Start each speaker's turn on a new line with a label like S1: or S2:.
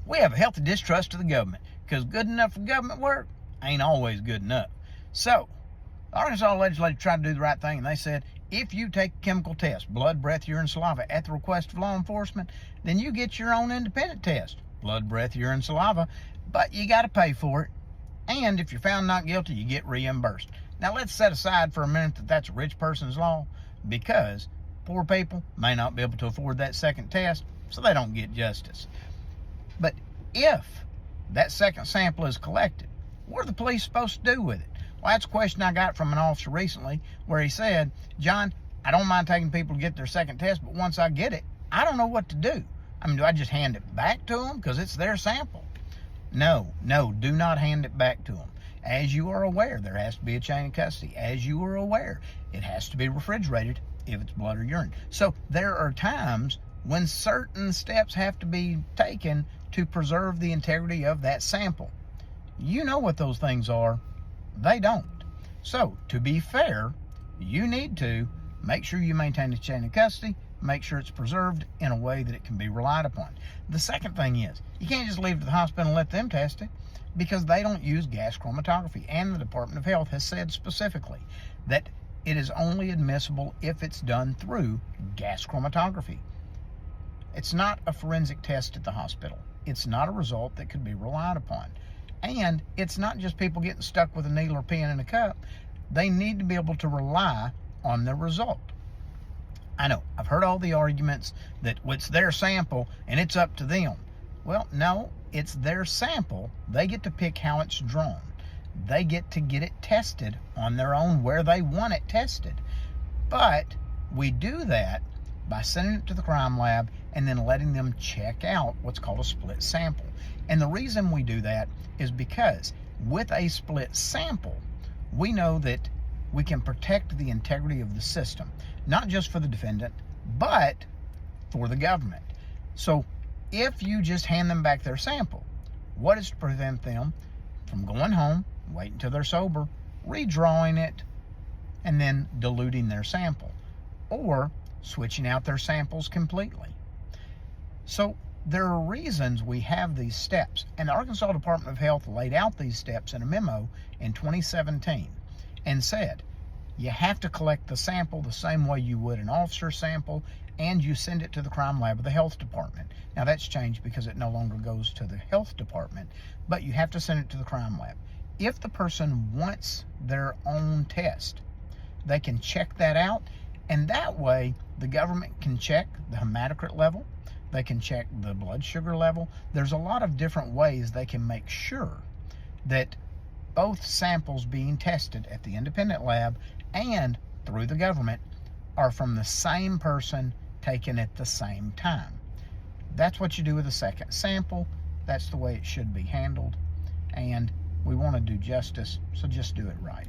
S1: We have a healthy distrust of the government because good enough for government work ain't always good enough. So, the Arkansas legislature tried to do the right thing, and they said, if you take a chemical test, blood, breath, urine, saliva, at the request of law enforcement, then you get your own independent test, blood, breath, urine, saliva, but you got to pay for it. And if you're found not guilty, you get reimbursed. Now, let's set aside for a minute that that's a rich person's law, because poor people may not be able to afford that second test, so they don't get justice. But if that second sample is collected, what are the police supposed to do with it? Well, that's a question I got from an officer recently where he said, John, I don't mind taking people to get their second test, but once I get it, I don't know what to do. I mean, do I just hand it back to them because it's their sample? No, do not hand it back to them. As you are aware, there has to be a chain of custody. As you are aware, it has to be refrigerated if it's blood or urine. So there are times when certain steps have to be taken to preserve the integrity of that sample. You know what those things are. They don't. So, to be fair, you need to make sure you maintain the chain of custody, make sure it's preserved in a way that it can be relied upon. The second thing is, you can't just leave it to the hospital and let them test it, because they don't use gas chromatography. And the Department of Health has said specifically that it is only admissible if it's done through gas chromatography. It's not a forensic test at the hospital. It's not a result that could be relied upon. And it's not just people getting stuck with a needle or peeing in a cup. They need to be able to rely on the result. I know, I've heard all the arguments that it's their sample and it's up to them. Well, no, it's their sample. They get to pick how it's drawn. They get to get it tested on their own where they want it tested. But we do that by sending it to the crime lab and then letting them check out what's called a split sample. And the reason we do that is because with a split sample, we know that we can protect the integrity of the system, not just for the defendant, but for the government. So if you just hand them back their sample, what is to prevent them from going home, waiting until they're sober, redrawing it, and then diluting their sample, or switching out their samples completely? So there are reasons we have these steps, and the Arkansas Department of Health laid out these steps in a memo in 2017 and said, you have to collect the sample the same way you would an officer sample, and you send it to the crime lab of the health department. Now that's changed because it no longer goes to the health department, but you have to send it to the crime lab. If the person wants their own test, they can check that out, and that way the government can check the hematocrit level, they can check the blood sugar level. There's a lot of different ways they can make sure that both samples being tested at the independent lab and through the government are from the same person taken at the same time. That's what you do with a second sample. That's the way it should be handled. And we want to do justice, so just do it right.